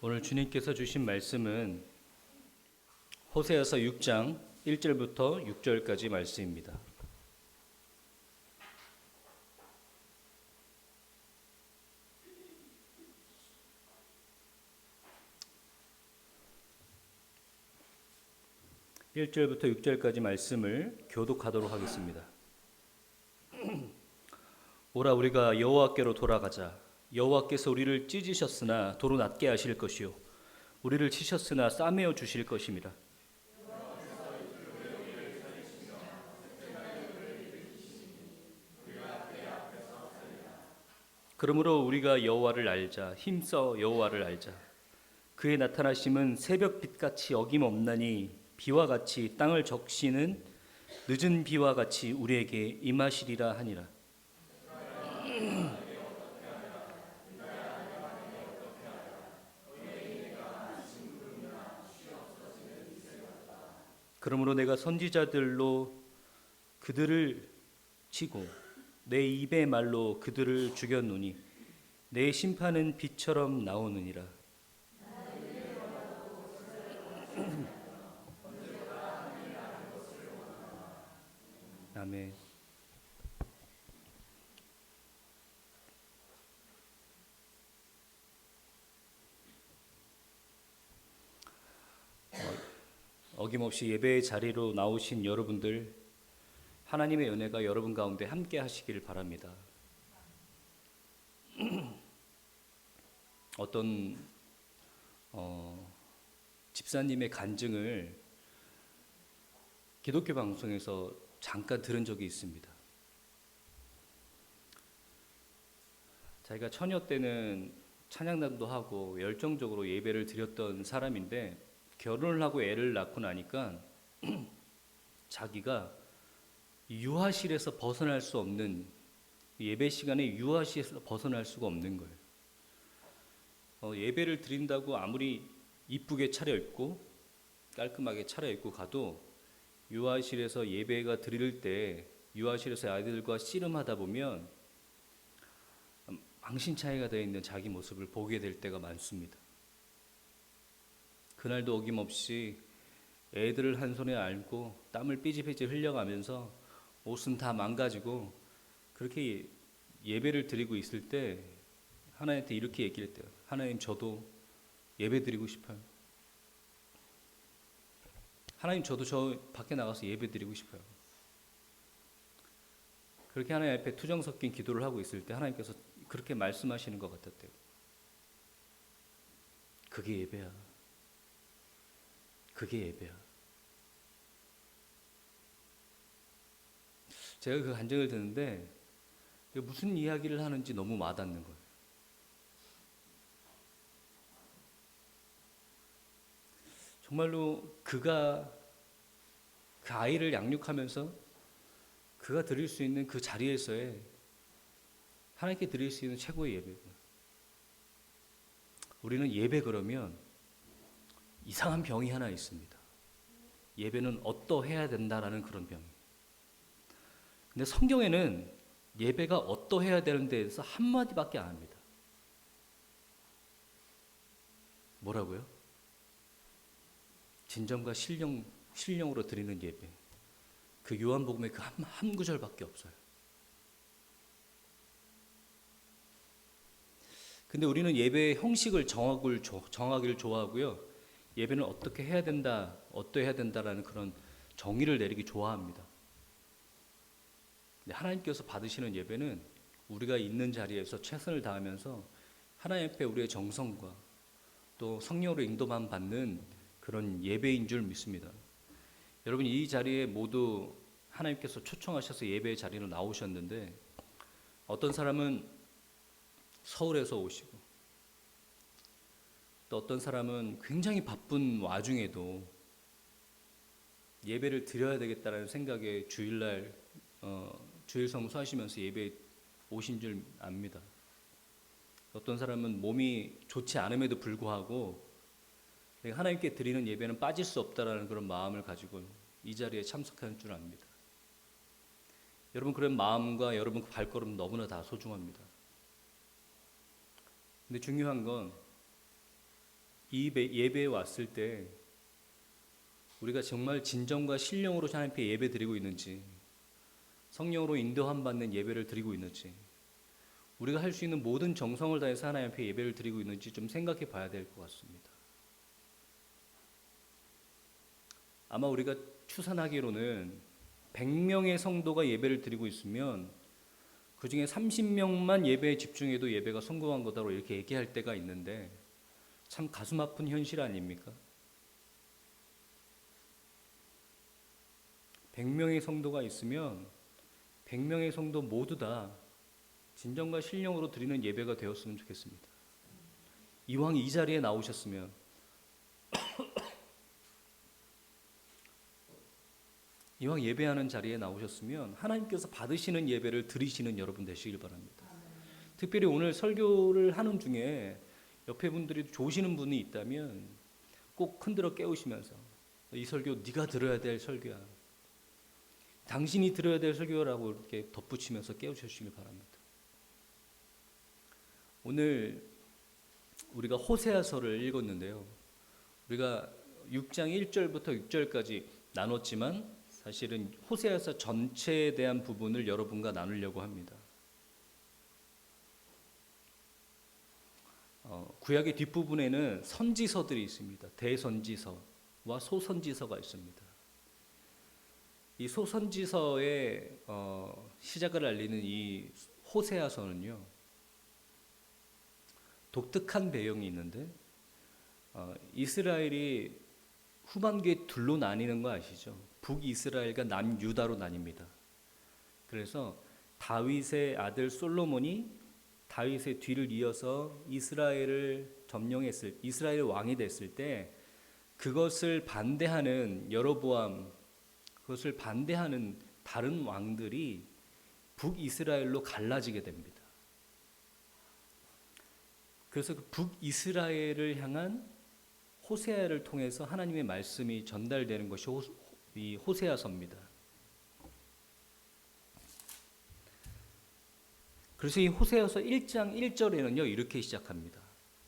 오늘 주님께서 주신 말씀은 호세아서 6장 1절부터 6절까지 말씀입니다. (1절부터 6절까지) 말씀을 교독하도록 하겠습니다. 오라, 우리가 여호와께로 돌아가자. 여호와께서 우리를 찢으셨으나 도로 낫게 하실 것이요 우리를 치셨으나 싸매어 주실 것임이라. 그러므로 우리가 여호와를 알자. 힘써 여호와를 알자. 그의 나타나심은 새벽빛같이 어김없나니 비와 같이 땅을 적시는 늦은 비와 같이 우리에게 임하시리라 하니라. 그러므로 내가 선지자들로 그들을 치고 내 입의 말로 그들을 죽였노니 내 심판은 빛처럼 나오느니라. 아멘. 어김없이 예배의 자리로 나오신 여러분들, 하나님의 은혜가 여러분 가운데 함께 하시길 바랍니다. 어떤 집사님의 간증을 기독교 방송에서 잠깐 들은 적이 있습니다. 자기가 처녀 때는 찬양단도 하고 열정적으로 예배를 드렸던 사람인데 결혼을 하고 애를 낳고 나니까 자기가 유아실에서 벗어날 수 없는, 예배 시간에 유아실에서 벗어날 수가 없는 거예요. 예배를 드린다고 아무리 이쁘게 차려입고 깔끔하게 차려입고 가도 유아실에서 예배가 드릴 때 유아실에서 아이들과 씨름하다 보면 망신차이가 되어 있는 자기 모습을 보게 될 때가 많습니다. 그날도 어김없이 애들을 한 손에 안고 땀을 삐질삐질 흘려가면서 옷은 다 망가지고 그렇게 예배를 드리고 있을 때 하나님한테 이렇게 얘기를 했대요. 하나님, 저도 예배 드리고 싶어요. 하나님, 저도 저 밖에 나가서 예배 드리고 싶어요. 그렇게 하나님 앞에 투정 섞인 기도를 하고 있을 때 하나님께서 그렇게 말씀하시는 것 같았대요. 그게 예배야. 그게 예배야. 제가 그 간증을 듣는데 무슨 이야기를 하는지 너무 와닿는 거예요. 정말로 그가 그 아이를 양육하면서 그가 드릴 수 있는 그 자리에서의 하나님께 드릴 수 있는 최고의 예배고, 우리는 예배 그러면 이상한 병이 하나 있습니다. 예배는 어떠해야 된다라는 그런 병. 근데 성경에는 예배가 어떠해야 되는 데에서 한마디밖에 안 합니다. 뭐라고요? 진정과 신령으로 드리는 예배. 그 요한복음에 그 한 구절밖에 없어요. 근데 우리는 예배의 형식을 정하기를 좋아하고요. 예배는 어떻게 해야 된다, 어떠해야 된다라는 그런 정의를 내리기 좋아합니다. 근데 하나님께서 받으시는 예배는 우리가 있는 자리에서 최선을 다하면서 하나님 앞에 우리의 정성과 또 성령으로 인도만 받는 그런 예배인 줄 믿습니다. 여러분, 이 자리에 모두 하나님께서 초청하셔서 예배의 자리로 나오셨는데 어떤 사람은 서울에서 오시고 또 어떤 사람은 굉장히 바쁜 와중에도 예배를 드려야 되겠다라는 생각에 주일날 주일 성수하시면서 예배에 오신 줄 압니다. 어떤 사람은 몸이 좋지 않음에도 불구하고 하나님께 드리는 예배는 빠질 수 없다라는 그런 마음을 가지고 이 자리에 참석하는 줄 압니다. 여러분, 그런 마음과 여러분 그 발걸음 너무나 다 소중합니다. 근데 중요한 건 이 예배에 왔을 때 우리가 정말 진정과 신령으로 하나님 앞에 예배 드리고 있는지, 성령으로 인도함 받는 예배를 드리고 있는지, 우리가 할 수 있는 모든 정성을 다해서 하나님 앞에 예배를 드리고 있는지 좀 생각해 봐야 될 것 같습니다. 아마 우리가 추산하기로는 100명의 성도가 예배를 드리고 있으면 그 중에 30명만 예배에 집중해도 예배가 성공한 거다로 이렇게 얘기할 때가 있는데, 참 가슴 아픈 현실 아닙니까? 100명의 성도가 있으면 100명의 성도 모두 다 진정과 신령으로 드리는 예배가 되었으면 좋겠습니다. 이왕 이 자리에 나오셨으면 이왕 예배하는 자리에 나오셨으면 하나님께서 받으시는 예배를 드리시는 여러분 되시길 바랍니다. 특별히 오늘 설교를 하는 중에 옆에 분들이 좋으시는 분이 있다면 꼭 흔들어 깨우시면서 이 설교 네가 들어야 될 설교야, 당신이 들어야 될 설교라고 이렇게 덧붙이면서 깨우쳐주시길 바랍니다. 오늘 우리가 호세아서를 읽었는데요. 우리가 6장 1절부터 6절까지 나눴지만 사실은 호세아서 전체에 대한 부분을 여러분과 나누려고 합니다. 구약의 뒷부분에는 선지서들이 있습니다. 대선지서와 소선지서가 있습니다. 이 소선지서의 시작을 알리는 이 호세아서는요, 독특한 배경이 있는데, 이스라엘이 후반기에 둘로 나뉘는 거 아시죠? 북이스라엘과 남유다로 나뉩니다. 그래서 다윗의 아들 솔로몬이 다윗의 뒤를 이어서 이스라엘을 점령했을, 이스라엘 왕이 됐을 때 그것을 반대하는 여로보암, 그것을 반대하는 다른 왕들이 북이스라엘로 갈라지게 됩니다. 그래서 그 북이스라엘을 향한 호세아를 통해서 하나님의 말씀이 전달되는 것이 이 호세아서입니다. 그래서 이 호세아서 1장 1절에는요 이렇게 시작합니다.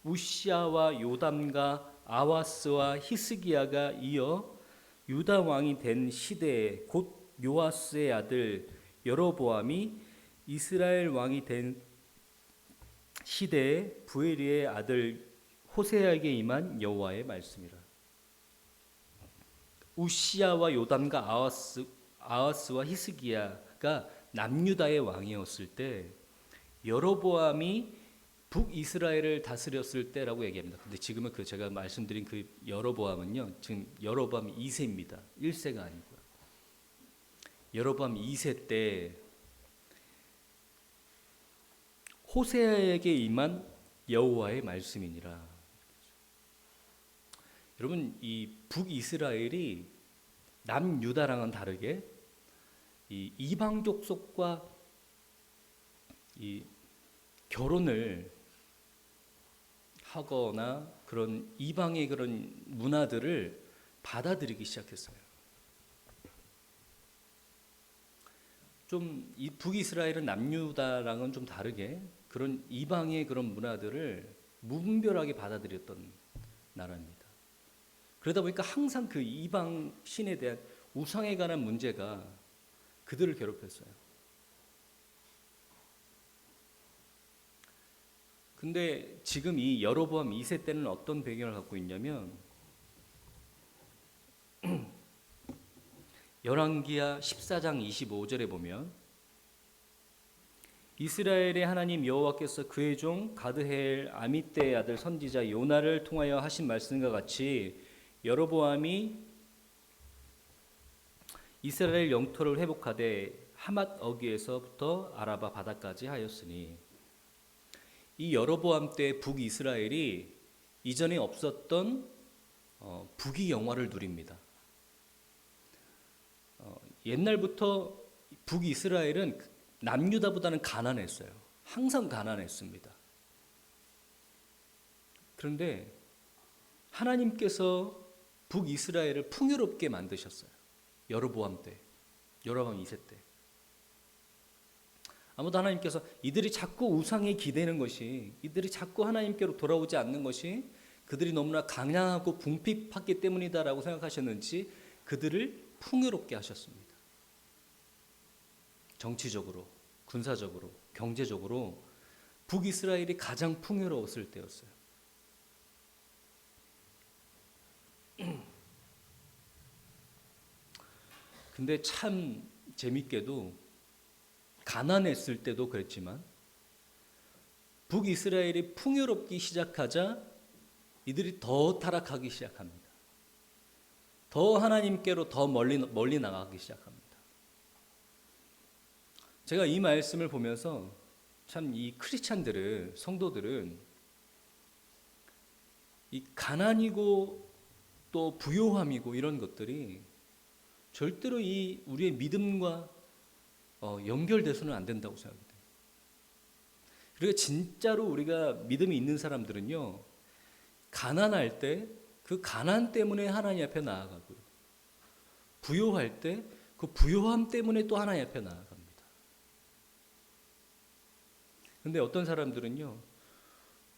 우시아와 요담과 아하스와 히스기야가 이어 유다 왕이 된 시대에 곧 요아스의 아들 여로보암이 이스라엘 왕이 된 시대에 부엘리의 아들 호세아에게 임한 여호와의 말씀이라. 우시아와 요담과 아하스와 히스기야가 남유다의 왕이었을 때 여로보암이 북이스라엘을 다스렸을 때라고 얘기합니다. 근데 지금은 그 제가 말씀드린 그 여로보암은요, 지금 여로보암 2세입니다. 1세가 아니고요. 여로보암 2세 때 호세아에게 임한 여호와의 말씀이니라. 여러분, 이 북이스라엘이 남유다랑은 다르게 이 이방족 속과 이 결혼을 하거나 그런 이방의 그런 문화들을 받아들이기 시작했어요. 좀 이 북이스라엘은 남유다랑은 좀 다르게 그런 이방의 그런 문화들을 무분별하게 받아들였던 나라입니다. 그러다 보니까 항상 그 이방 신에 대한 우상에 관한 문제가 그들을 괴롭혔어요. 근데 지금 이 여로보암 2세 때는 어떤 배경을 갖고 있냐면 열왕기하 14장 25절에 보면 이스라엘의 하나님 여호와께서 그의 종 가드헤엘 아미떼의 아들 선지자 요나를 통하여 하신 말씀과 같이 여로보암이 이스라엘 영토를 회복하되 하맛 어귀에서부터 아라바 바다까지 하였으니, 이 여로보암 때 북이스라엘이 이전에 없었던 북이 영화를 누립니다. 옛날부터 북이스라엘은 남유다보다는 가난했어요. 항상 가난했습니다. 그런데 하나님께서 북이스라엘을 풍요롭게 만드셨어요. 여로보암 때, 여로보암 2세 때. 아무도 하나님께서 이들이 자꾸 우상에 기대는 것이, 이들이 자꾸 하나님께로 돌아오지 않는 것이 그들이 너무나 강량하고 궁핍했기 때문이다라고 생각하셨는지 그들을 풍요롭게 하셨습니다. 정치적으로, 군사적으로, 경제적으로 북이스라엘이 가장 풍요로웠을 때였어요. 근데 참 재밌게도 가난했을 때도 그랬지만 북이스라엘이 풍요롭기 시작하자 이들이 더 타락하기 시작합니다. 더 하나님께로 더 멀리 나가기 시작합니다. 제가 이 말씀을 보면서 참 이 크리스찬들은, 성도들은 이 가난이고 또 부요함이고 이런 것들이 절대로 이 우리의 믿음과 연결돼서는 안 된다고 생각합니다. 그리고 진짜로 우리가 믿음이 있는 사람들은요, 가난할 때 그 가난 때문에 하나님 앞에 나아가고요, 부요할 때 그 부요함 때문에 또 하나님 앞에 나아갑니다. 근데 어떤 사람들은요,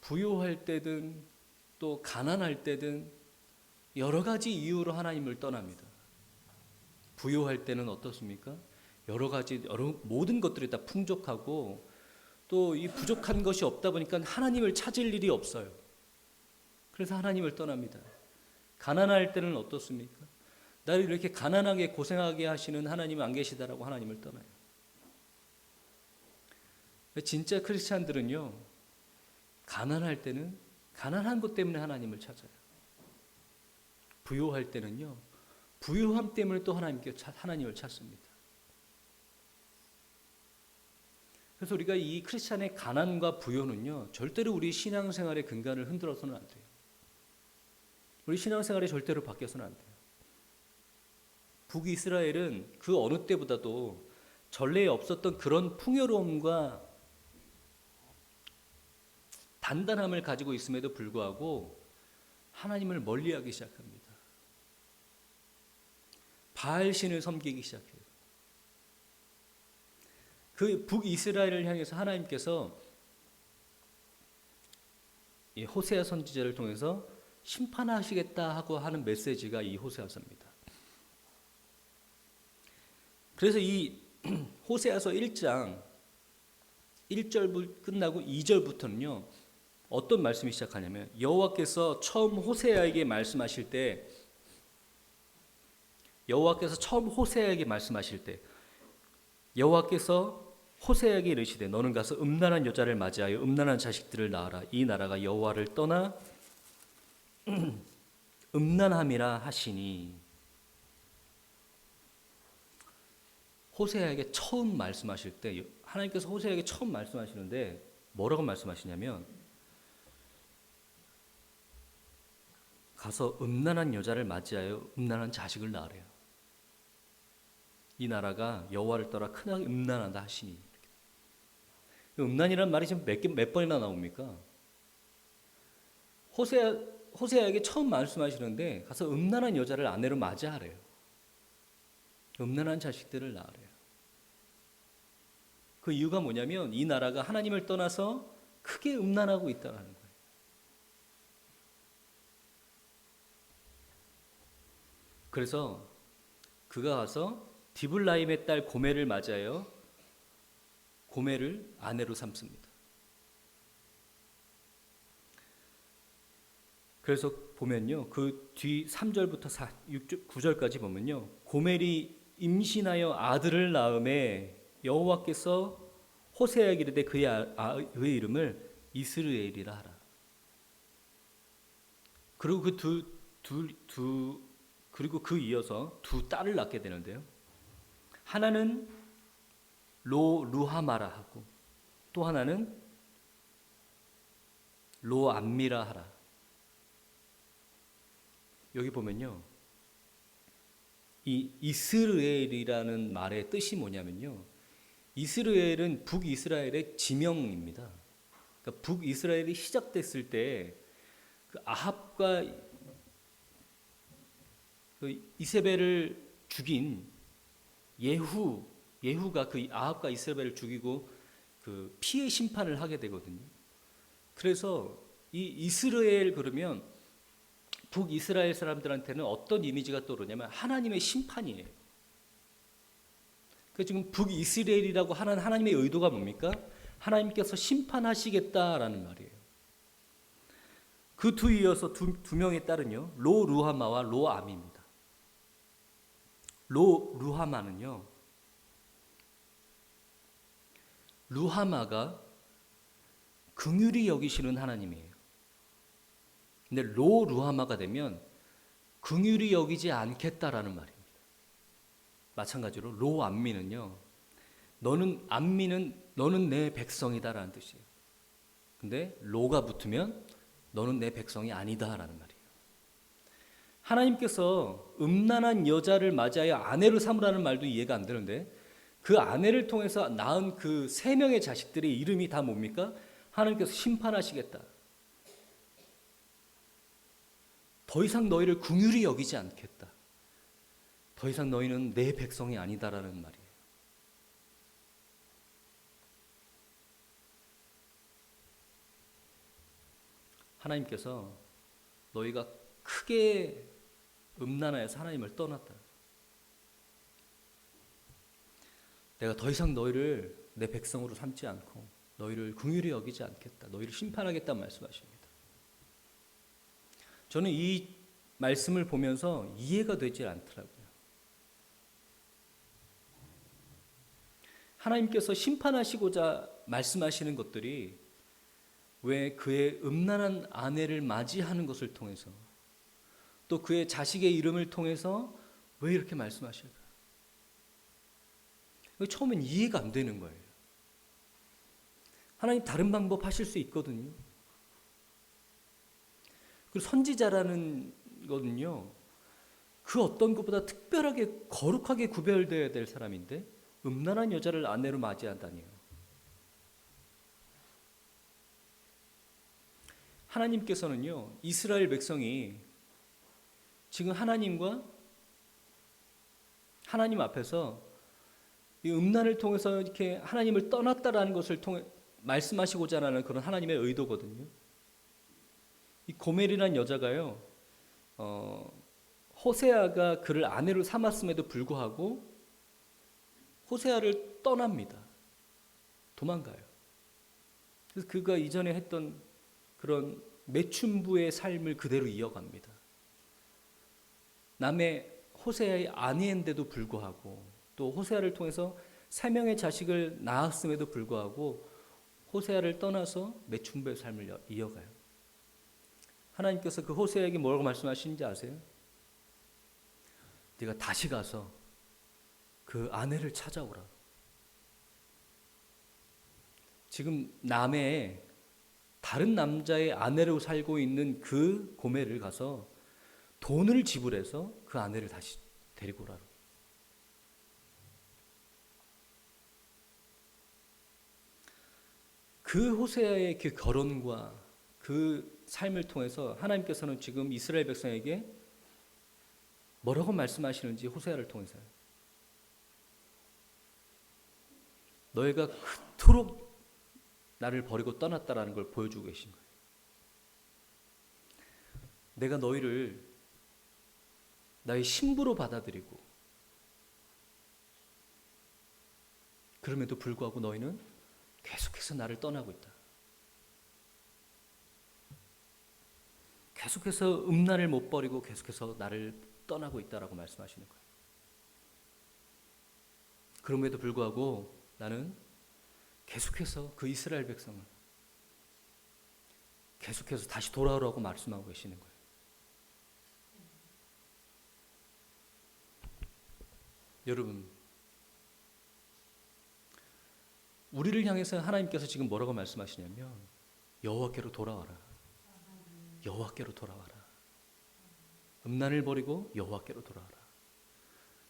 부요할 때든 또 가난할 때든 여러 가지 이유로 하나님을 떠납니다. 부요할 때는 어떻습니까? 여러 가지 모든 것들이 다 풍족하고 또 이 부족한 것이 없다 보니까 하나님을 찾을 일이 없어요. 그래서 하나님을 떠납니다. 가난할 때는 어떻습니까? 나를 이렇게 가난하게 고생하게 하시는 하나님은 안 계시다라고 하나님을 떠나요. 진짜 크리스찬들은요, 가난할 때는 가난한 것 때문에 하나님을 찾아요. 부요할 때는요, 부요함 때문에 또 하나님을 찾습니다. 그래서 우리가 이 크리스찬의 가난과 부요는요, 절대로 우리 신앙생활의 근간을 흔들어서는 안 돼요. 우리 신앙생활이 절대로 바뀌어서는 안 돼요. 북이스라엘은 그 어느 때보다도 전례에 없었던 그런 풍요로움과 단단함을 가지고 있음에도 불구하고 하나님을 멀리하기 시작합니다. 바알신을 섬기기 시작해요. 그 북이스라엘을 향해서 하나님께서 이 호세아 선지자를 통해서 심판하시겠다 하고 하는 메시지가 이 호세아서입니다. 그래서 이 호세아서 1장 1절 끝나고 2절부터는요, 어떤 말씀이 시작하냐면, 여호와께서 처음 호세아에게 말씀하실 때 여호와께서 호세아에게 이르시되 너는 가서 음란한 여자를 맞이하여 음란한 자식들을 낳아라. 이 나라가 여호와를 떠나 음란함이라 하시니. 호세아에게 처음 말씀하실 때 하나님께서 호세아에게 처음 말씀하시는데 뭐라고 말씀하시냐면, 가서 음란한 여자를 맞이하여 음란한 자식을 낳으래요. 이 나라가 여호와를 떠나 크나게 음란하다 하시니. 음란이라는 말이 지금 몇 번이나 나옵니까? 호세아에게 처음 말씀하시는데 가서 음란한 여자를 아내로 맞이하래요. 음란한 자식들을 낳으래요. 그 이유가 뭐냐면 이 나라가 하나님을 떠나서 크게 음란하고 있다는 거예요. 그래서 그가 가서 디블라임의 딸 고멜을 맞아요. 고멜을 아내로 삼습니다. 그래서 보면요, 그 뒤 3절부터 9절까지 보면요, 고멜이 임신하여 아들을 낳음에 여호와께서 호세아에게 이르되 그의 이름을 이스르엘이라 하라. 그리고 그리고 그 이어서 두 딸을 낳게 되는데요. 하나는 루하마라 하고 또 하나는 로암미라 하라. 여기 보면요, 이 이스르엘이라는 말의 뜻이 뭐냐면요, 이스라엘은 북이스라엘의 지명입니다. 그러니까 북이스라엘이 시작됐을 때 그 아합과 그 이세벨을 죽인 예후가 그 아합과 이세벨을 죽이고 그 피해 심판을 하게 되거든요. 그래서 이 이스라엘 그러면 북이스라엘 사람들한테는 어떤 이미지가 떠오르냐면 하나님의 심판이에요. 그 지금 북이스라엘이라고 하는 하나님의 의도가 뭡니까? 하나님께서 심판하시겠다라는 말이에요. 그 뒤에 이어서 두 명의 딸은요, 로 루하마와 로 암입니다. 로 루하마는요, 루하마가 긍휼히 여기시는 하나님이에요. 근데 로 루하마가 되면 긍휼히 여기지 않겠다라는 말입니다. 마찬가지로 로 암미는요, 너는 내 백성이다라는 뜻이에요. 근데 로가 붙으면 너는 내 백성이 아니다라는 말이에요. 하나님께서 음란한 여자를 맞이하여 아내로 삼으라는 말도 이해가 안 되는데 그 아내를 통해서 낳은 그 세 명의 자식들의 이름이 다 뭡니까? 하나님께서 심판하시겠다. 더 이상 너희를 긍휼히 여기지 않겠다. 더 이상 너희는 내 백성이 아니다라는 말이에요. 하나님께서 너희가 크게 음란하여서 하나님을 떠났다. 내가 더 이상 너희를 내 백성으로 삼지 않고 너희를 긍휼히 여기지 않겠다. 너희를 심판하겠다는 말씀하십니다. 저는 이 말씀을 보면서 이해가 되질 않더라고요. 하나님께서 심판하시고자 말씀하시는 것들이 왜 그의 음란한 아내를 맞이하는 것을 통해서 또 그의 자식의 이름을 통해서 왜 이렇게 말씀하실까? 처음엔 이해가 안 되는 거예요. 하나님 다른 방법 하실 수 있거든요. 그리고 선지자라는 거는요, 그 어떤 것보다 특별하게 거룩하게 구별되어야 될 사람인데 음란한 여자를 아내로 맞이한다니요. 하나님께서는요, 이스라엘 백성이 지금 하나님 앞에서 이 음란을 통해서 이렇게 하나님을 떠났다라는 것을 통해 말씀하시고자 하는 그런 하나님의 의도거든요. 이 고멜이라는 여자가요, 호세아가 그를 아내로 삼았음에도 불구하고 호세아를 떠납니다. 도망가요. 그래서 그가 이전에 했던 그런 매춘부의 삶을 그대로 이어갑니다. 남의 호세아의 아내인데도 불구하고 또 호세아를 통해서 세 명의 자식을 낳았음에도 불구하고 호세아를 떠나서 매춘부의 삶을 이어가요. 하나님께서 그 호세아에게 뭐라고 말씀하시는지 아세요? 네가 다시 가서 그 아내를 찾아오라. 지금 남의 다른 남자의 아내로 살고 있는 그 고멜을 가서 돈을 지불해서 그 아내를 다시 데리고 오라. 그 호세아의 그 결혼과 그 삶을 통해서 하나님께서는 지금 이스라엘 백성에게 뭐라고 말씀하시는지 호세아를 통해서요. 너희가 그토록 나를 버리고 떠났다라는 걸 보여주고 계신 거예요. 내가 너희를 나의 신부로 받아들이고 그럼에도 불구하고 너희는 계속해서 나를 떠나고 있다. 계속해서 음란을 못 버리고 계속해서 나를 떠나고 있다라고 말씀하시는 거예요. 그럼에도 불구하고 나는 계속해서 그 이스라엘 백성을 계속해서 다시 돌아오라고 말씀하고 계시는 거예요. 여러분, 우리를 향해서 하나님께서 지금 뭐라고 말씀하시냐면 여호와께로 돌아와라. 여호와께로 돌아와라. 음란을 버리고 여호와께로 돌아와라.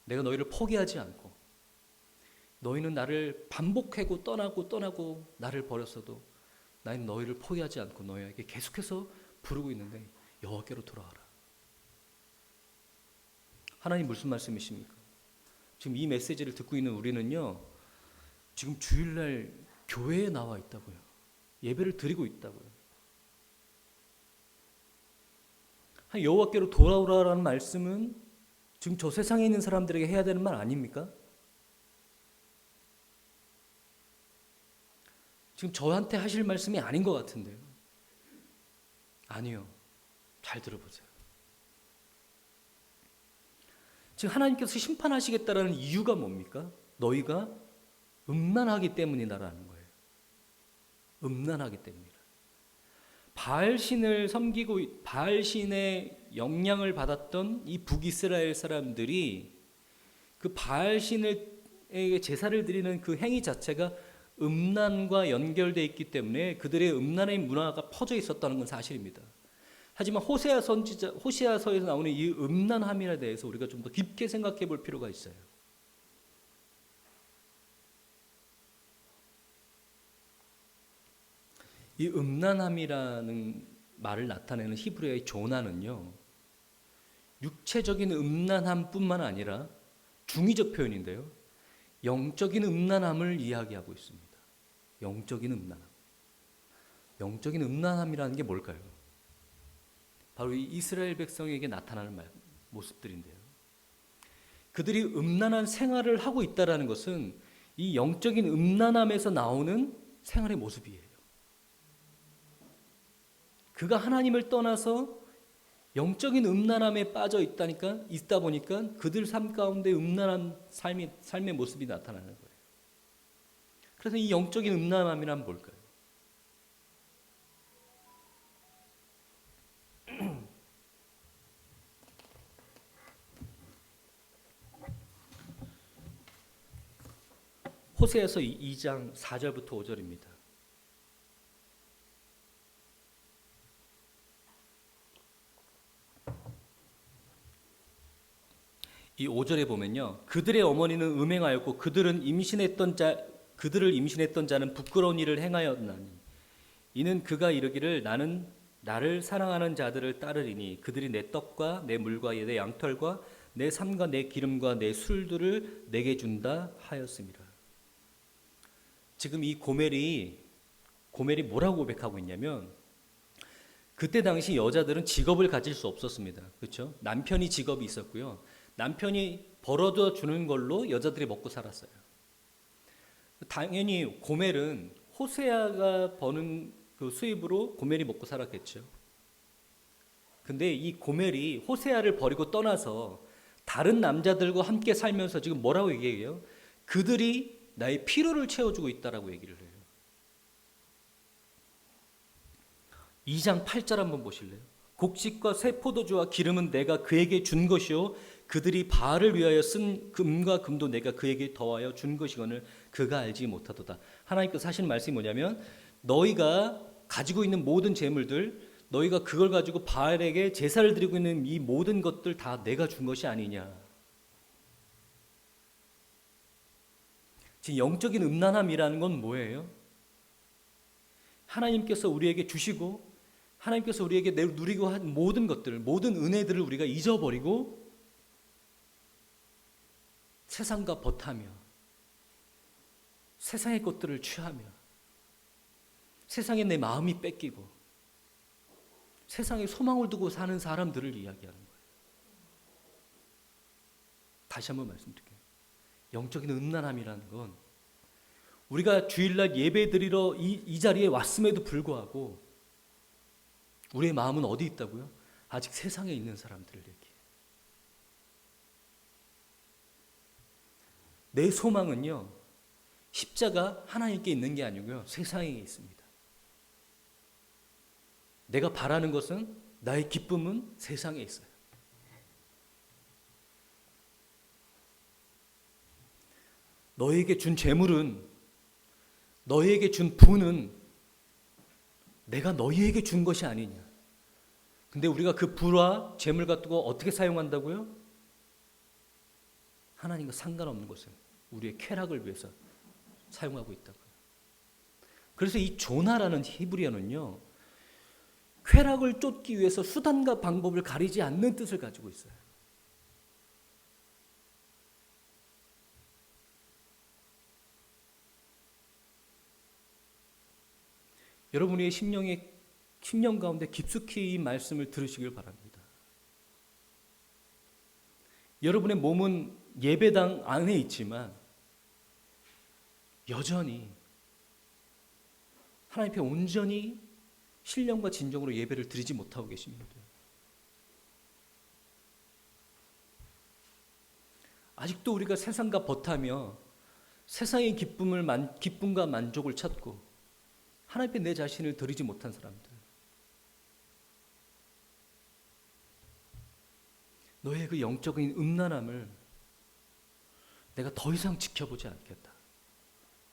내가 너희를 포기하지 않고 너희는 나를 반복하고 떠나고 나를 버렸어도 나는 너희를 포기하지 않고 너희에게 계속해서 부르고 있는데 여호와께로 돌아와라. 하나님 무슨 말씀이십니까? 지금 이 메시지를 듣고 있는 우리는요, 지금 주일날 교회에 나와 있다고요. 예배를 드리고 있다고요. 여호와께로 돌아오라라는 말씀은 지금 저 세상에 있는 사람들에게 해야 되는 말 아닙니까? 지금 저한테 하실 말씀이 아닌 것 같은데요. 아니요. 잘 들어보세요. 지금 하나님께서 심판하시겠다라는 이유가 뭡니까? 너희가 음란하기 때문이다라는 거예요. 음란하기 때문이다. 바알신을 섬기고 바알신의 영향을 받았던 이 북이스라엘 사람들이 그 바알신에게 제사를 드리는 그 행위 자체가 음란과 연결되어 있기 때문에 그들의 음란의 문화가 퍼져 있었다는 건 사실입니다. 하지만 호세아서에서 나오는 이 음란함에 대해서 우리가 좀 더 깊게 생각해 볼 필요가 있어요. 이 음란함이라는 말을 나타내는 히브리어의 조나는요, 육체적인 음란함뿐만 아니라 중의적 표현인데요, 영적인 음란함을 이야기하고 있습니다. 영적인 음란함. 영적인 음란함이라는 게 뭘까요? 바로 이 이스라엘 백성에게 나타나는 모습들인데요. 그들이 음란한 생활을 하고 있다는 것은 이 영적인 음란함에서 나오는 생활의 모습이에요. 그가 하나님을 떠나서 영적인 음란함에 빠져 있다 보니까 그들 삶 가운데 음란한 삶의 모습이 나타나는 거예요. 그래서 이 영적인 음란함이란 뭘까요? 호세아서 2장 4절부터 5절입니다. 이 5절에 보면요, 그들의 어머니는 음행하였고 그들을 임신했던 자는 부끄러운 일을 행하였나니 이는 그가 이르기를 나는 나를 사랑하는 자들을 따르리니 그들이 내 떡과 내 물과 내 양털과 내 삶과 내 기름과 내 술들을 내게 준다 하였습니다. 지금 이 고멜이 뭐라고 고백하고 있냐면, 그때 당시 여자들은 직업을 가질 수 없었습니다. 그렇죠? 남편이 직업이 있었고요. 남편이 벌어다 주는 걸로 여자들이 먹고 살았어요. 당연히 고멜은 호세아가 버는 그 수입으로 고멜이 먹고 살았겠죠. 근데 이 고멜이 호세아를 버리고 떠나서 다른 남자들과 함께 살면서 지금 뭐라고 얘기해요? 그들이 나의 필요를 채워주고 있다라고 얘기를 해요. 2장 8절 한번 보실래요? 곡식과 새 포도주와 기름은 내가 그에게 준 것이요 그들이 바알을 위하여 쓴 금과 금도 내가 그에게 더하여 준 것이거늘 그가 알지 못하도다. 하나님께서 하시는 말씀이 뭐냐면, 너희가 가지고 있는 모든 재물들, 너희가 그걸 가지고 바알에게 제사를 드리고 있는 이 모든 것들 다 내가 준 것이 아니냐. 지금 영적인 음란함이라는 건 뭐예요? 하나님께서 우리에게 주시고 하나님께서 우리에게 누리고 한 모든 것들, 모든 은혜들을 우리가 잊어버리고 세상과 벗하며 세상의 것들을 취하며 세상에 내 마음이 뺏기고 세상에 소망을 두고 사는 사람들을 이야기하는 거예요. 다시 한번 말씀드릴게요. 영적인 음란함이라는 건 우리가 주일날 예배 드리러 이 자리에 왔음에도 불구하고 우리의 마음은 어디 있다고요? 아직 세상에 있는 사람들을 얘기해요. 내 소망은요, 십자가 하나님께 있는 게 아니고요, 세상에 있습니다. 내가 바라는 것은, 나의 기쁨은 세상에 있어요. 너에게 준 재물은, 너에게 준 부는 내가 너희에게 준 것이 아니냐. 근데 우리가 그 부와 재물 갖고 어떻게 사용한다고요? 하나님과 상관없는 것을 우리의 쾌락을 위해서 사용하고 있다고요. 그래서 이 조나라는 히브리어는요, 쾌락을 쫓기 위해서 수단과 방법을 가리지 않는 뜻을 가지고 있어요. 여러분의 심령 가운데 깊숙이 이 말씀을 들으시길 바랍니다. 여러분의 몸은 예배당 안에 있지만 여전히 하나님 앞에 온전히 신령과 진정으로 예배를 드리지 못하고 계신 분들, 아직도 우리가 세상과 버타며 세상의 기쁨과 만족을 찾고 하나님 앞에 내 자신을 드리지 못한 사람들, 너의 그 영적인 음란함을 내가 더 이상 지켜보지 않겠다.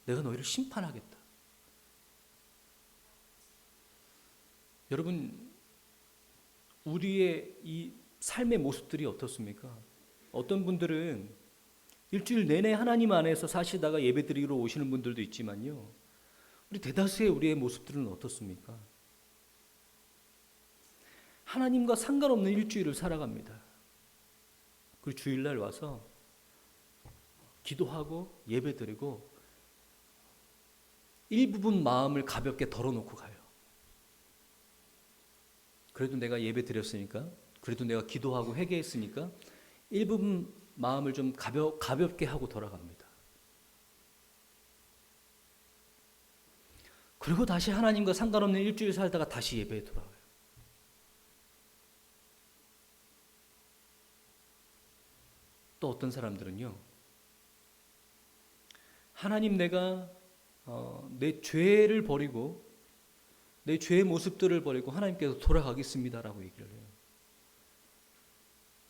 내가 너희를 심판하겠다. 여러분, 우리의 이 삶의 모습들이 어떻습니까? 어떤 분들은 일주일 내내 하나님 안에서 사시다가 예배드리러 오시는 분들도 있지만요, 우리 대다수의 우리의 모습들은 어떻습니까? 하나님과 상관없는 일주일을 살아갑니다. 그리고 주일날 와서 기도하고 예배드리고 일부분 마음을 가볍게 덜어놓고 가요. 그래도 내가 예배드렸으니까, 그래도 내가 기도하고 회개했으니까 일부분 마음을 좀 가볍게 하고 돌아갑니다. 그리고 다시 하나님과 상관없는 일주일 살다가 다시 예배에 돌아와요. 또 어떤 사람들은요, 하나님, 내가 내 죄를 버리고 내 죄의 모습들을 버리고 하나님께서 돌아가겠습니다라고 얘기를 해요.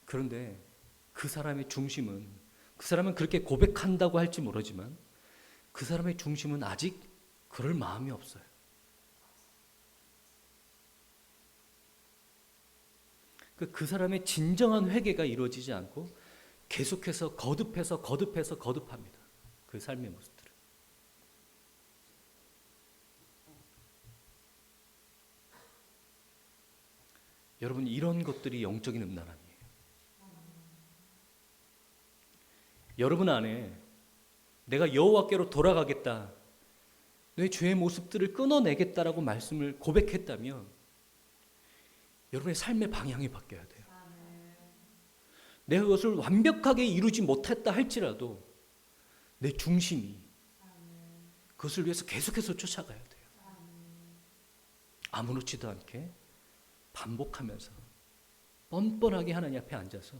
그런데 그 사람의 중심은, 그 사람은 그렇게 고백한다고 할지 모르지만 그 사람의 중심은 아직 그럴 마음이 없어요. 그 사람의 진정한 회개가 이루어지지 않고 계속해서 거듭합니다. 그 삶의 모습들을. 여러분, 이런 것들이 영적인 음란함이에요. 여러분 안에 내가 여호와께로 돌아가겠다, 내 죄의 모습들을 끊어내겠다라고 말씀을 고백했다면 여러분의 삶의 방향이 바뀌어야 돼요. 내가 그것을 완벽하게 이루지 못했다 할지라도 내 중심이 그것을 위해서 계속해서 쫓아가야 돼요. 아무렇지도 않게 반복하면서 뻔뻔하게 하나님 앞에 앉아서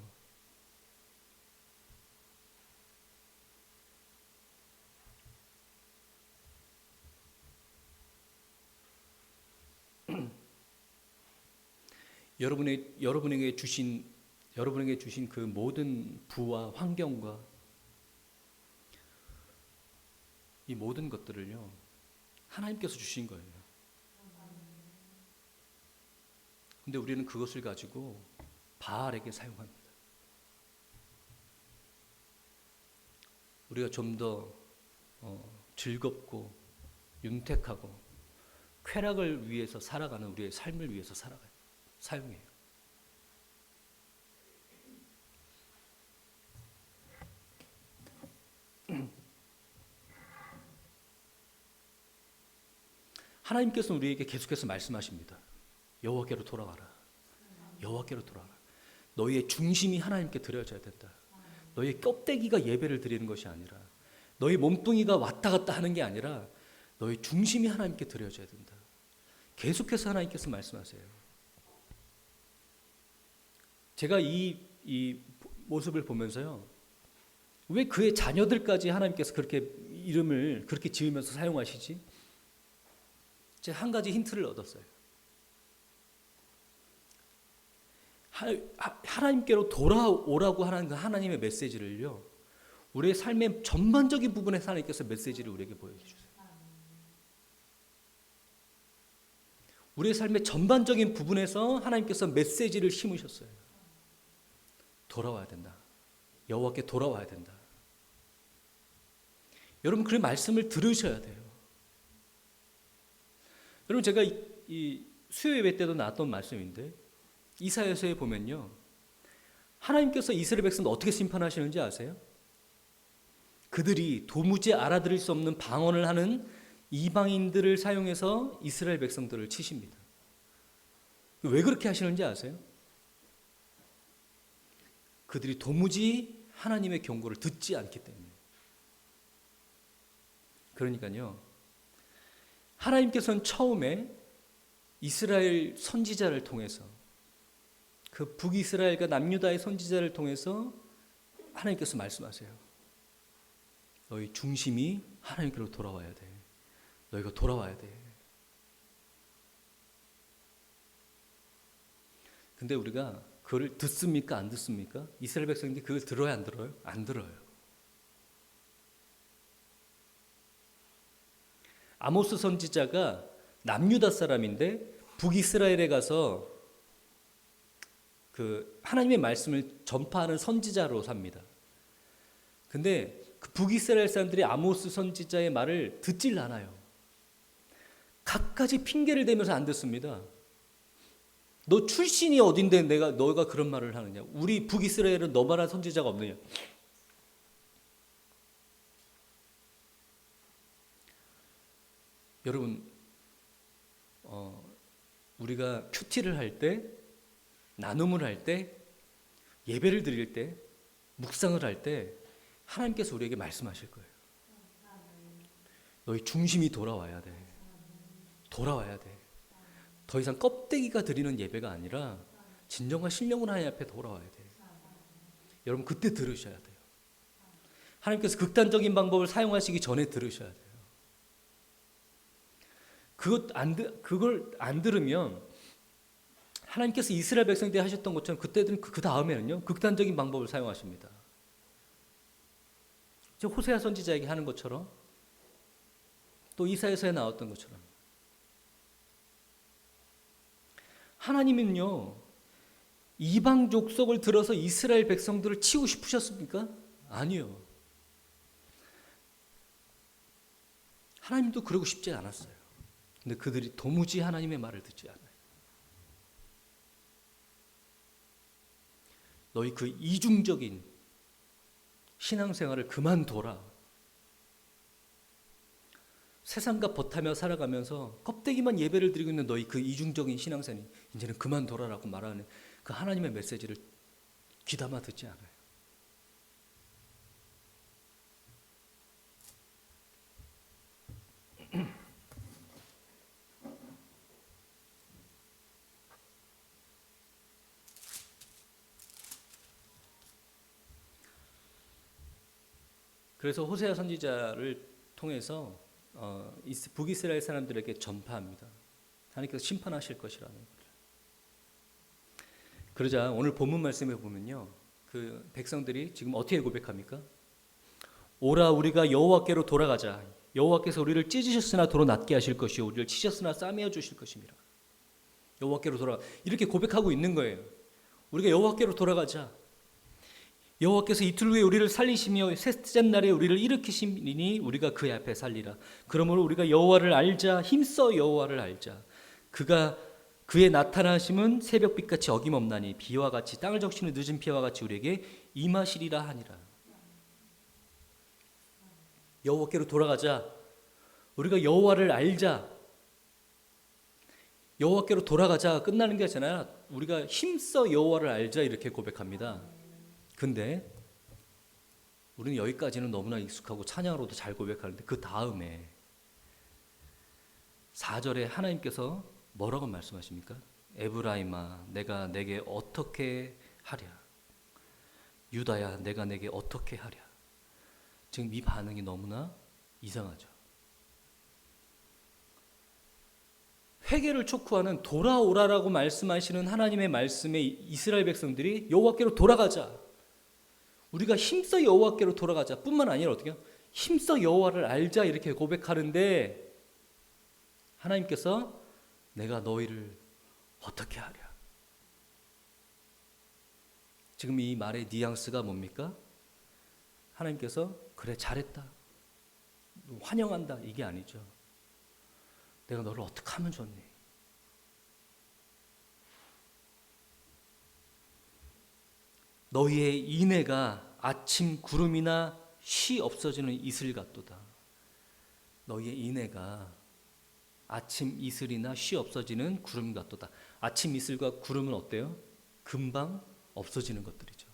여러분에게 주신 그 모든 부와 환경과 이 모든 것들을요, 하나님께서 주신 거예요. 근데 우리는 그것을 가지고 바알에게 사용합니다. 우리가 좀 더 즐겁고 윤택하고 쾌락을 위해서 살아가는 우리의 삶을 위해서 사용해요. 하나님께서는 우리에게 계속해서 말씀하십니다. 여호와께로 돌아가라. 여호와께로 돌아가라. 너희의 중심이 하나님께 드려져야 된다. 너희의 껍데기가 예배를 드리는 것이 아니라, 너희 몸뚱이가 왔다 갔다 하는 게 아니라 너희 중심이 하나님께 드려져야 된다. 계속해서 하나님께서 말씀하세요. 제가 이 모습을 보면서요, 왜 그의 자녀들까지 하나님께서 그렇게 이름을 그렇게 지으면서 사용하시지? 제가 한 가지 힌트를 얻었어요. 하나님께로 돌아오라고 하는 그 하나님의 메시지를요, 우리의 삶의 전반적인 부분에서 하나님께서 메시지를 우리에게 보여주세요. 우리의 삶의 전반적인 부분에서 하나님께서 메시지를 심으셨어요. 돌아와야 된다. 여호와께 돌아와야 된다. 여러분, 그 말씀을 들으셔야 돼요. 여러분, 제가 이 수요 예배 때도 나왔던 말씀인데, 이사야서에 보면요, 하나님께서 이스라엘 백성을 어떻게 심판하시는지 아세요? 그들이 도무지 알아들을 수 없는 방언을 하는 이방인들을 사용해서 이스라엘 백성들을 치십니다. 왜 그렇게 하시는지 아세요? 그들이 도무지 하나님의 경고를 듣지 않기 때문에. 그러니까요, 하나님께서는 처음에 이스라엘 선지자를 통해서, 그 북이스라엘과 남유다의 선지자를 통해서 하나님께서 말씀하세요. 너희 중심이 하나님께로 돌아와야 돼. 너희가 돌아와야 돼. 근데 우리가 그걸 듣습니까? 안 듣습니까? 이스라엘 백성들이 그걸 들어요? 안 들어요? 안 들어요. 아모스 선지자가 남유다 사람인데 북이스라엘에 가서 그 하나님의 말씀을 전파하는 선지자로 삽니다. 근데 그 북이스라엘 사람들이 아모스 선지자의 말을 듣질 않아요. 갖가지 핑계를 대면서 안 듣습니다. 너 출신이 어딘데 너가 그런 말을 하느냐? 우리 북이스라엘은 너만한 선지자가 없느냐? 여러분, 우리가 큐티를 할 때, 나눔을 할 때, 예배를 드릴 때, 묵상을 할 때 하나님께서 우리에게 말씀하실 거예요. 너희 중심이 돌아와야 돼. 돌아와야 돼. 더 이상 껍데기가 드리는 예배가 아니라 진정한 신령한 하나님 앞에 돌아와야 돼. 여러분, 그때 들으셔야 돼요. 하나님께서 극단적인 방법을 사용하시기 전에 들으셔야 돼요. 그걸 안 들으면 하나님께서 이스라엘 백성들이 하셨던 것처럼 그때들은 그 다음에는요, 극단적인 방법을 사용하십니다. 호세아 선지자에게 하는 것처럼, 또 이사야서에 나왔던 것처럼. 하나님은요, 이방 족속을 들어서 이스라엘 백성들을 치고 싶으셨습니까? 아니요. 하나님도 그러고 싶지 않았어요. 근데 그들이 도무지 하나님의 말을 듣지 않아요. 너희 그 이중적인 신앙생활을 그만둬라. 세상과 버타며 살아가면서 껍데기만 예배를 드리고 있는 너희 그 이중적인 신앙생활 이제는 그만둬라라고 말하는 그 하나님의 메시지를 귀담아 듣지 않아요. 그래서 호세아 선지자를 통해서 북이스라엘 사람들에게 전파합니다. 하나님께서 심판하실 것이라는 거죠. 그러자 오늘 본문 말씀에 보면요, 그 백성들이 지금 어떻게 고백합니까? 오라, 우리가 여호와께로 돌아가자. 여호와께서 우리를 찢으셨으나 도로 낫게 하실 것이요 우리를 치셨으나 싸매어 주실 것입니다. 여호와께로 돌아가, 이렇게 고백하고 있는 거예요. 우리가 여호와께로 돌아가자. 여호와께서 이틀 후에 우리를 살리시며 셋째 날에 우리를 일으키시니 우리가 그의 앞에 살리라. 그러므로 우리가 여호와를 알자. 힘써 여호와를 알자. 그의 나타나심은 새벽빛같이 어김없나니 비와 같이 땅을 적시는 늦은 비와 같이 우리에게 임하시리라 하니라. 여호와께로 돌아가자. 우리가 여호와를 알자. 여호와께로 돌아가자 끝나는 게 아니라 우리가 힘써 여호와를 알자 이렇게 고백합니다. 근데 우리는 여기까지는 너무나 익숙하고 찬양으로도 잘 고백하는데 그 다음에 4절에 하나님께서 뭐라고 말씀하십니까? 에브라임아, 내가 내게 어떻게 하랴? 유다야, 내가 내게 어떻게 하랴? 지금 이 반응이 너무나 이상하죠. 회개를 촉구하는 돌아오라라고 말씀하시는 하나님의 말씀에 이스라엘 백성들이 여호와께로 돌아가자. 우리가 힘써 여호와께로 돌아가자 뿐만 아니라 어떻게 힘써 여호와를 알자 이렇게 고백하는데 하나님께서 내가 너희를 어떻게 하랴? 지금 이 말의 뉘앙스가 뭡니까? 하나님께서 그래 잘했다, 환영한다 이게 아니죠. 내가 너를 어떻게 하면 좋니? 너희의 인애가 아침 구름이나 쉬 없어지는 이슬 같도다. 너희의 인애가 아침 이슬이나 쉬 없어지는 구름 같도다. 아침 이슬과 구름은 어때요? 금방 없어지는 것들이죠.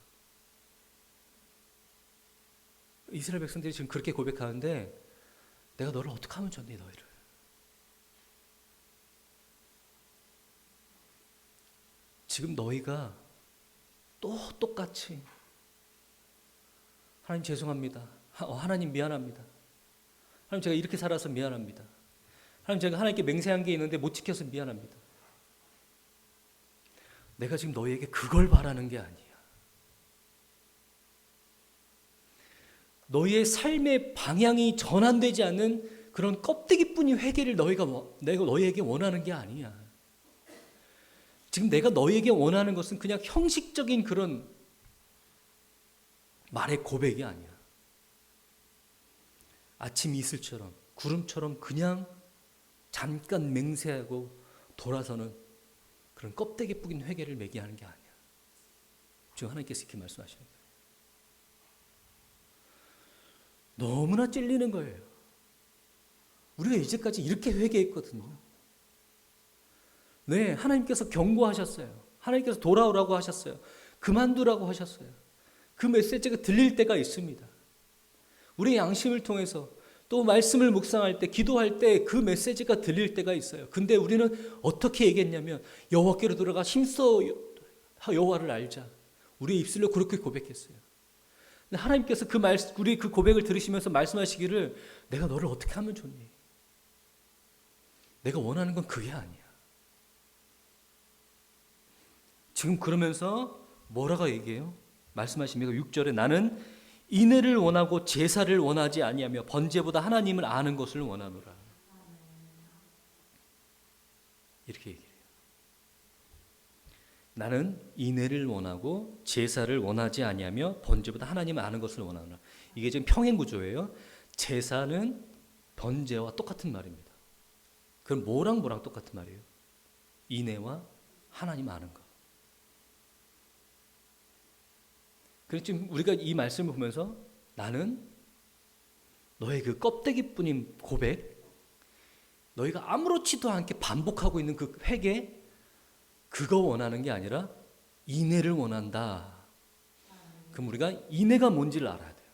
이스라엘 백성들이 지금 그렇게 고백하는데 내가 너를 어떻게 하면 좋니 너희를. 지금 너희가 또 똑같이 하나님 죄송합니다. 하나님 미안합니다. 하나님 제가 이렇게 살아서 미안합니다. 하나님 제가 하나님께 맹세한 게 있는데 못 지켜서 미안합니다. 내가 지금 너희에게 그걸 바라는 게 아니야. 너희의 삶의 방향이 전환되지 않는 그런 껍데기뿐인 회개를 내가 너희에게 원하는 게 아니야. 지금 내가 너희에게 원하는 것은 그냥 형식적인 그런 말의 고백이 아니야. 아침 이슬처럼 구름처럼 그냥 잠깐 맹세하고 돌아서는 그런 껍데기 뿌긴 회개를 매기하는 게 아니야. 지금 하나님께서 이렇게 말씀하시는 거예요. 너무나 찔리는 거예요. 우리가 이제까지 이렇게 회개했거든요. 네, 하나님께서 경고하셨어요. 하나님께서 돌아오라고 하셨어요. 그만두라고 하셨어요. 그 메시지가 들릴 때가 있습니다. 우리의 양심을 통해서 또 말씀을 묵상할 때, 기도할 때 그 메시지가 들릴 때가 있어요. 근데 우리는 어떻게 얘기했냐면 여호와께로 돌아가 힘써 여호와를 알자. 우리의 입술로 그렇게 고백했어요. 근데 하나님께서 우리 그 고백을 들으시면서 말씀하시기를 내가 너를 어떻게 하면 좋니? 내가 원하는 건 그게 아니야. 지금 그러면서 뭐라고 얘기해요? 말씀하십니까? 6절에 나는 인애를 원하고 제사를 원하지 아니하며 번제보다 하나님을 아는 것을 원하노라. 이렇게 얘기해요. 나는 인애를 원하고 제사를 원하지 아니하며 번제보다 하나님을 아는 것을 원하노라. 이게 지금 평행 구조예요. 제사는 번제와 똑같은 말입니다. 그럼 뭐랑 똑같은 말이에요? 인애와 하나님 아는 것. 그래서 지금 우리가 이 말씀을 보면서 나는 너의 그 껍데기뿐인 고백, 너희가 아무렇지도 않게 반복하고 있는 그 회개, 그거 원하는 게 아니라 인애를 원한다. 그럼 우리가 인애가 뭔지를 알아야 돼요.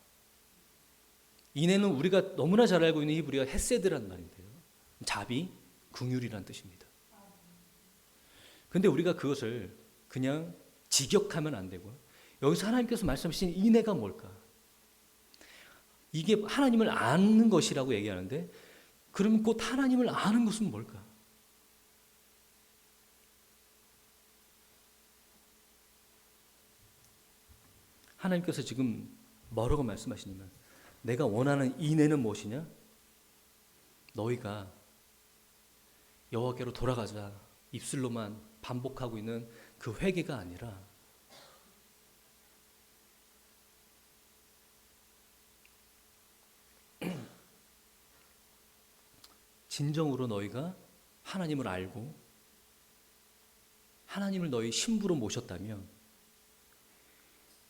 인애는 우리가 너무나 잘 알고 있는 히브리어 헤세드란 말인데요. 자비, 긍휼이란 뜻입니다. 그런데 우리가 그것을 그냥 직역하면 안 되고 여기서 하나님께서 말씀하신 인애가 뭘까? 이게 하나님을 아는 것이라고 얘기하는데 그러면 곧 하나님을 아는 것은 뭘까? 하나님께서 지금 뭐라고 말씀하시냐면 내가 원하는 인애는 무엇이냐? 너희가 여호와께로 돌아가자 입술로만 반복하고 있는 그 회개가 아니라 진정으로 너희가 하나님을 알고 하나님을 너희 신부로 모셨다면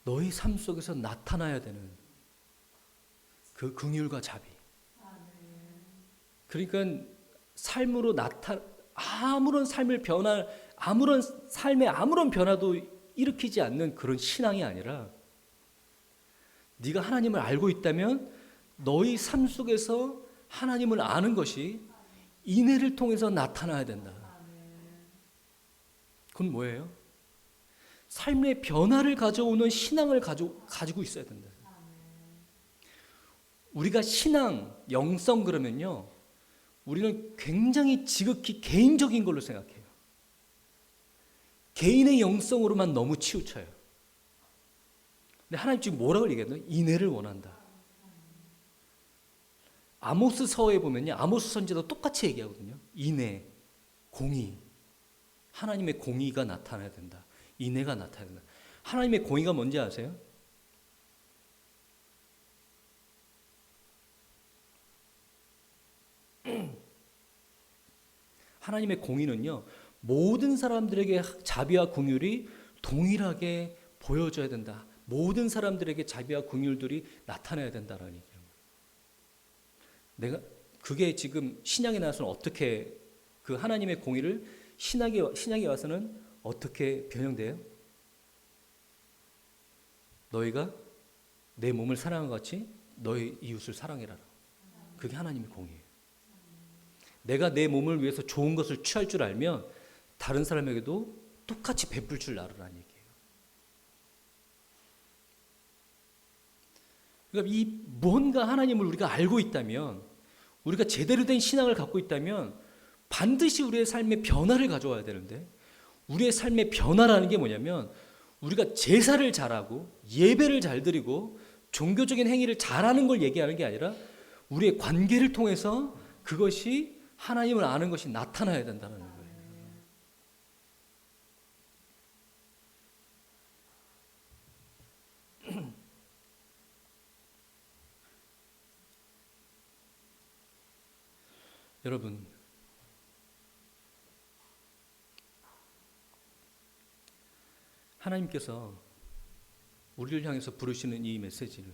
너희 삶 속에서 나타나야 되는 그 긍휼과 자비. 그러니까 삶으로 아무런 삶의 아무런 변화도 일으키지 않는 그런 신앙이 아니라 네가 하나님을 알고 있다면 너희 삶 속에서 하나님을 아는 것이 인애를 통해서 나타나야 된다. 그건 뭐예요? 삶의 변화를 가져오는 신앙을 가지고 있어야 된다. 우리가 신앙, 영성 그러면요, 우리는 굉장히 지극히 개인적인 걸로 생각해요. 개인의 영성으로만 너무 치우쳐요. 근데 하나님 지금 뭐라고 얘기했나요? 인애를 원한다. 아모스서에 보면요, 아모스 선지자도 똑같이 얘기하거든요. 인애, 공의, 하나님의 공의가 나타나야 된다. 인애가 나타나야 된다. 하나님의 공의가 뭔지 아세요? 하나님의 공의는요, 모든 사람들에게 자비와 긍휼이 동일하게 보여져야 된다. 모든 사람들에게 자비와 긍휼들이 나타나야 된다라는 얘기예요. 그게 지금 신약에 나와서는 어떻게 그 하나님의 공의를 신약에 와서는 어떻게 변형돼요? 너희가 내 몸을 사랑한 것 같이 너의 이웃을 사랑해라. 그게 하나님의 공이에요. 내가 내 몸을 위해서 좋은 것을 취할 줄 알면 다른 사람에게도 똑같이 베풀 줄 알으라는 얘기예요. 그러니까 이 무언가 하나님을 우리가 알고 있다면, 우리가 제대로 된 신앙을 갖고 있다면 반드시 우리의 삶에 변화를 가져와야 되는데, 우리의 삶의 변화라는 게 뭐냐면 우리가 제사를 잘하고 예배를 잘 드리고 종교적인 행위를 잘하는 걸 얘기하는 게 아니라 우리의 관계를 통해서 그것이 하나님을 아는 것이 나타나야 된다는 거예요. 여러분, 하나님께서 우리를 향해서 부르시는 이 메시지를,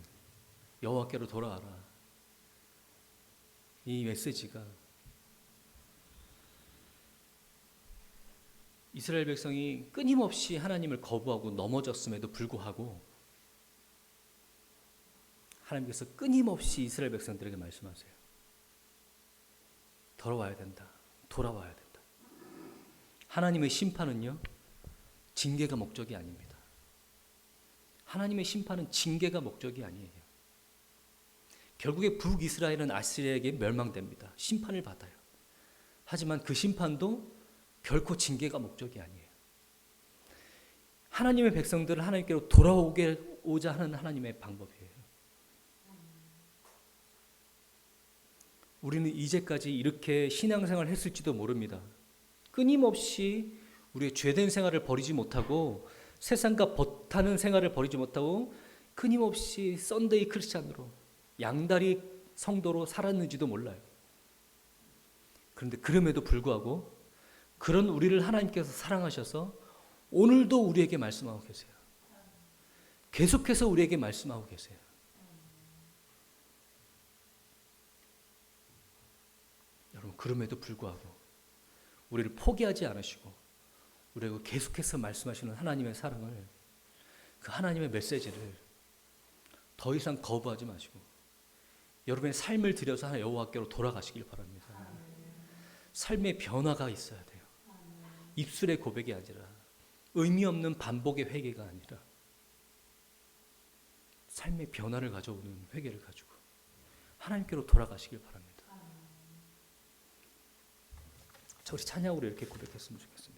여호와께로 돌아와라, 이 메시지가 이스라엘 백성이 끊임없이 하나님을 거부하고 넘어졌음에도 불구하고 하나님께서 끊임없이 이스라엘 백성들에게 말씀하세요. 돌아와야 된다. 돌아와야 된다. 하나님의 심판은요, 징계가 목적이 아닙니다. 하나님의 심판은 징계가 목적이 아니에요. 결국에 북이스라엘은 아시리아에게 멸망됩니다. 심판을 받아요. 하지만 그 심판도 결코 징계가 목적이 아니에요. 하나님의 백성들을 하나님께로 돌아오고자 하는 하나님의 방법이에요. 우리는 이제까지 이렇게 신앙생활을 했을지도 모릅니다. 끊임없이 우리의 죄된 생활을 버리지 못하고 세상과 버타는 생활을 버리지 못하고 끊임없이 썬데이 크리스찬으로, 양다리 성도로 살았는지도 몰라요. 그런데 그럼에도 불구하고 그런 우리를 하나님께서 사랑하셔서 오늘도 우리에게 말씀하고 계세요. 계속해서 우리에게 말씀하고 계세요. 여러분, 그럼에도 불구하고 우리를 포기하지 않으시고 우리에게 계속해서 말씀하시는 하나님의 사랑을, 그 하나님의 메시지를 더 이상 거부하지 마시고 여러분의 삶을 들여서 여호와께로 돌아가시길 바랍니다. 삶의 변화가 있어야 돼요. 입술의 고백이 아니라, 의미 없는 반복의 회개가 아니라 삶의 변화를 가져오는 회개를 가지고 하나님께로 돌아가시길 바랍니다. 자, 우리 찬양으로 이렇게 고백했으면 좋겠습니다.